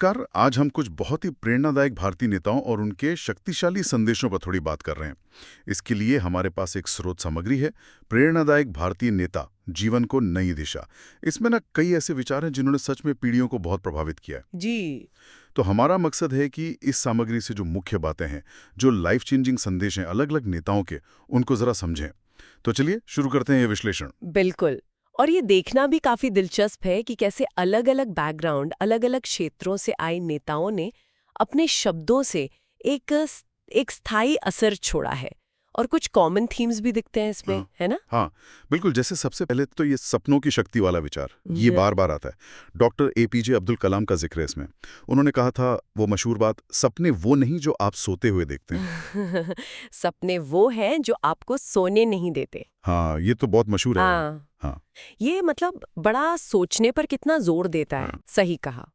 नमस्कार। आज हम कुछ बहुत ही प्रेरणादायक भारतीय नेताओं और उनके शक्तिशाली संदेशों पर थोड़ी बात कर रहे हैं। इसके लिए हमारे पास एक स्रोत सामग्री है, प्रेरणादायक भारतीय नेता, जीवन को नई दिशा। इसमें ना कई ऐसे विचार हैं जिन्होंने सच में पीढ़ियों को बहुत प्रभावित किया है। जी। तो हमारा मकसद है कि इस सामग्री से जो मुख्य बातें हैं, जो लाइफ चेंजिंग संदेश हैं अलग अलग नेताओं के, उनको जरा समझें। तो चलिए शुरू करते हैं ये विश्लेषण। बिल्कुल। और ये देखना भी काफी दिलचस्प है कि कैसे अलग-अलग बैकग्राउंड, अलग-अलग क्षेत्रों से आए नेताओं ने अपने शब्दों से एक स्थायी असर छोड़ा है। और कुछ कॉमन थीम्स भी दिखते हैं इसमें, हाँ, है ना? हाँ, बिल्कुल। जैसे सबसे पहले तो ये सपनों की शक्ति वाला विचार, ये ज- बार बार आता है। डॉक्टर एपीजे अब्दुल कलाम का जिक्र है इसमें। उन्होंने कहा था वो मशहूर बात, सपने वो नहीं जो आप सोते हुए देखते हैं। सपने वो हैं जो आपको सोने नहीं देते। हाँ, ये तो बहुत मशहूर है। हाँ, हाँ, ये मतलब बड़ा सोचने पर कितना जोर देता है। हाँ, सही कहा।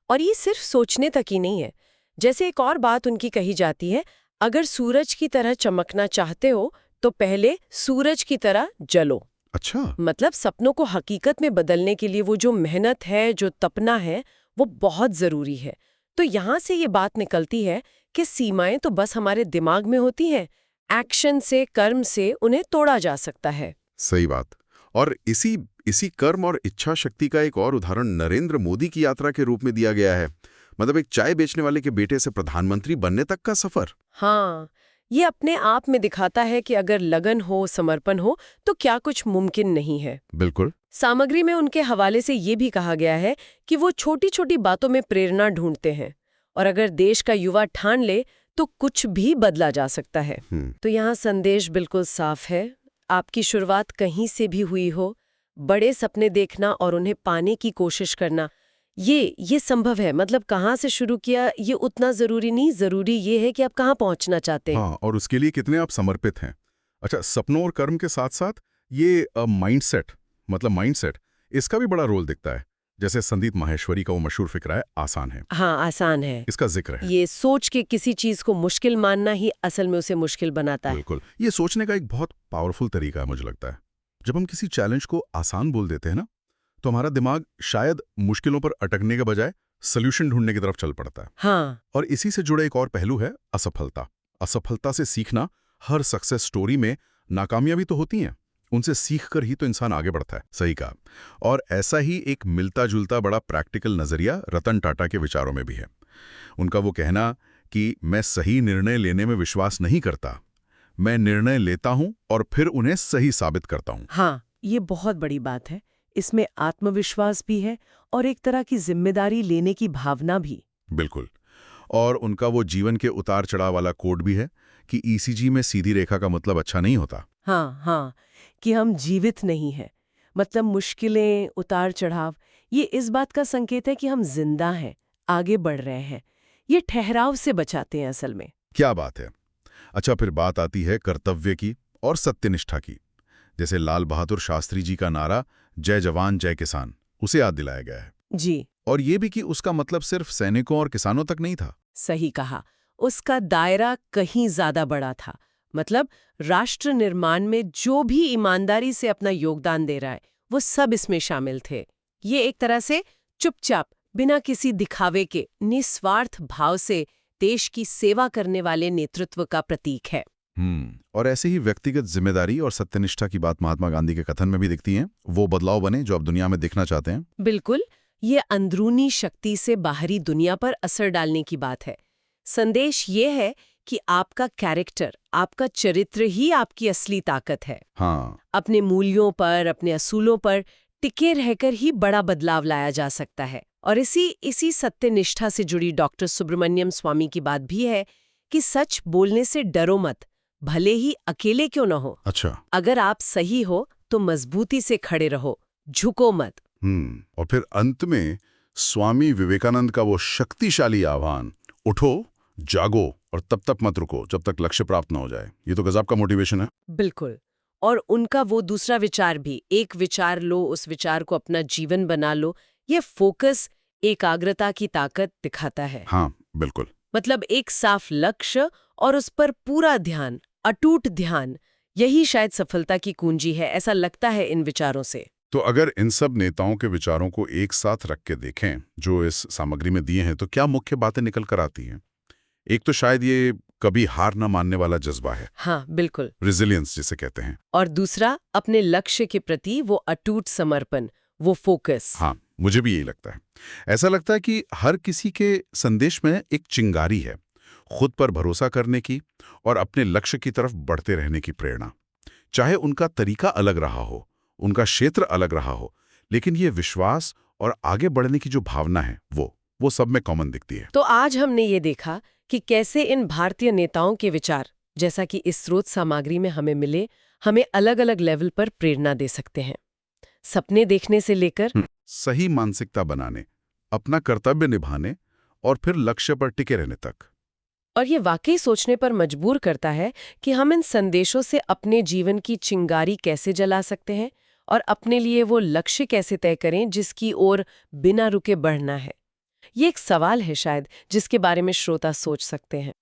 और ये सिर्फ सोचने तक ही नहीं है। जैसे एक और बात उनकी कही जाती है, अगर सूरज की तरह चमकना चाहते हो तो पहले सूरज की तरह जलो। अच्छा। मतलब सपनों को हकीकत में बदलने के लिए वो जो मेहनत है, जो तपना है, वो बहुत जरूरी है। तो यहाँ से ये बात निकलती है कि सीमाएं तो बस हमारे दिमाग में होती हैं। एक्शन से, कर्म से उन्हें तोड़ा जा सकता है। सही बात। और इसी इसी कर्म और इच्छा शक्ति का एक और उदाहरण नरेंद्र मोदी की यात्रा के रूप में दिया गया है। मतलब एक चाय बेचने वाले के बेटे से प्रधानमंत्री बनने तक का सफर। हाँ, ये अपने आप में दिखाता है कि अगर लगन हो, समर्पण हो, तो क्या कुछ मुमकिन नहीं है। बिल्कुल। सामग्री में उनके हवाले से ये भी कहा गया है कि वो छोटी-छोटी बातों में प्रेरणा ढूंढते हैं और अगर देश का युवा ठान ले तो कुछ भी बदला जा सकता है। तो यहाँ संदेश बिल्कुल साफ है। आपकी शुरुआत कहीं से भी हुई हो, बड़े सपने देखना और उन्हें पाने की कोशिश करना, ये संभव है। मतलब कहाँ से शुरू किया ये उतना जरूरी नहीं, जरूरी ये है कि आप कहाँ पहुंचना चाहते हैं। हाँ, और उसके लिए कितने आप समर्पित हैं। अच्छा, सपनों और कर्म के साथ साथ ये माइंडसेट, इसका भी बड़ा रोल दिखता है। जैसे संदीप माहेश्वरी का वो मशहूर फिक्रा है, आसान है। हाँ, आसान है। इसका जिक्र है। ये सोच के किसी चीज को मुश्किल मानना ही असल में उसे मुश्किल बनाता है। बिल्कुल, ये सोचने का एक बहुत पावरफुल तरीका है मुझे लगता है। जब हम किसी चैलेंज को आसान बोल देते हैं ना, तो हमारा दिमाग शायद मुश्किलों पर अटकने के बजाय सॉल्यूशन ढूंढने की तरफ चल पड़ता है। हाँ, और इसी से जुड़े एक और पहलू है असफलता। असफलता से सीखना। हर सक्सेस स्टोरी में नाकामयाबी तो होती हैं, उनसे सीखकर ही तो इंसान आगे बढ़ता है। सही कहा। और ऐसा ही एक मिलता जुलता बड़ा प्रैक्टिकल नजरिया रतन टाटा के विचारों में भी है। उनका वो कहना कि मैं सही निर्णय लेने में विश्वास नहीं करता, मैं निर्णय लेता हूं और फिर उन्हें सही साबित करता हूं। हाँ, ये बहुत बड़ी बात है। इसमें आत्मविश्वास भी है और एक तरह की जिम्मेदारी लेने की भावना भी। बिल्कुल। और उनका वो जीवन के उतार चढ़ाव वाला कोड भी है कि ईसीजी में सीधी रेखा का मतलब अच्छा नहीं होता। हाँ, हाँ, कि हम जीवित नहीं हैं। मतलब मुश्किलें, उतार चढ़ाव, ये इस बात का संकेत है कि हम जिंदा हैं, आगे बढ़ रहे हैं। ये ठहराव से बचाते हैं असल में। क्या बात है। अच्छा, फिर बात आती है कर्तव्य की और सत्यनिष्ठा की। जैसे लाल बहादुर शास्त्री जी का नारा, जय जवान जय किसान, उसे याद दिलाया गया है। जी, और ये भी कि उसका मतलब सिर्फ सैनिकों और किसानों तक नहीं था। सही कहा। उसका दायरा कहीं ज्यादा बड़ा था। मतलब राष्ट्र निर्माण में जो भी ईमानदारी से अपना योगदान दे रहा है, वो सब इसमें शामिल थे। ये एक तरह से चुपचाप, बिना किसी दिखावे के, निस्वार्थ भाव से देश की सेवा करने वाले नेतृत्व का प्रतीक है। और ऐसे ही व्यक्तिगत जिम्मेदारी और सत्यनिष्ठा की बात महात्मा गांधी के कथन में भी दिखती है। वो बदलाव बने जो अब दुनिया में दिखना चाहते हैं। बिल्कुल, ये अंदरूनी शक्ति से बाहरी दुनिया पर असर डालने की बात है। संदेश ये है कि आपका कैरेक्टर, आपका चरित्र ही आपकी असली ताकत है। हाँ, अपने मूल्यों पर, अपने असूलों पर टिके रहकर ही बड़ा बदलाव लाया जा सकता है। और इसी सत्यनिष्ठा से जुड़ी डॉक्टर सुब्रमण्यम स्वामी की बात भी है कि सच बोलने से डरो मत, भले ही अकेले क्यों न हो। अच्छा। अगर आप सही हो तो मजबूती से खड़े रहो, झुको मत। और फिर अंत में स्वामी विवेकानंद का वो शक्तिशाली आह्वान, उठो, जागो और तब तक मत रुको जब तक लक्ष्य प्राप्त न हो जाए। ये तो गजब का मोटिवेशन है। बिल्कुल। और उनका वो दूसरा विचार भी, एक विचार लो, उस विचार को अपना जीवन बना लो, ये फोकस, एकाग्रता की ताकत दिखाता है। हाँ, बिल्कुल। मतलब एक साफ लक्ष्य और उस पर पूरा ध्यान, अटूट ध्यान, यही शायद सफलता की कुंजी है, ऐसा लगता है इन विचारों से। तो अगर इन सब नेताओं के विचारों को एक साथ रख के देखें जो इस सामग्री में दिए हैं, तो क्या मुख्य बातें निकल कर आती हैं? एक तो शायद ये कभी हार न मानने वाला जज्बा है, हाँ, बिल्कुल। रेजिलियंस जिसे कहते हैं। और दूसरा, अपने लक्ष्य के प्रति वो अटूट समर्पण, वो फोकस। हाँ, मुझे भी यही लगता है। ऐसा लगता है कि हर किसी के संदेश में एक चिंगारी है, खुद पर भरोसा करने की और अपने लक्ष्य की तरफ बढ़ते रहने की प्रेरणा। चाहे उनका तरीका अलग रहा हो, उनका क्षेत्र अलग रहा हो, लेकिन ये विश्वास और आगे बढ़ने की जो भावना है वो सब में कॉमन दिखती है। तो आज हमने ये देखा कि कैसे इन भारतीय नेताओं के विचार, जैसा कि इस स्रोत सामग्री में हमें मिले, हमें अलग-अलग लेवल पर प्रेरणा दे सकते हैं। सपने देखने से लेकर सही मानसिकता बनाने, अपना कर्तव्य निभाने और फिर लक्ष्य पर टिके रहने तक। और ये वाकई सोचने पर मजबूर करता है कि हम इन संदेशों से अपने जीवन की चिंगारी कैसे जला सकते हैं और अपने लिए वो लक्ष्य कैसे तय करें जिसकी ओर बिना रुके बढ़ना है। ये एक सवाल है शायद जिसके बारे में श्रोता सोच सकते हैं।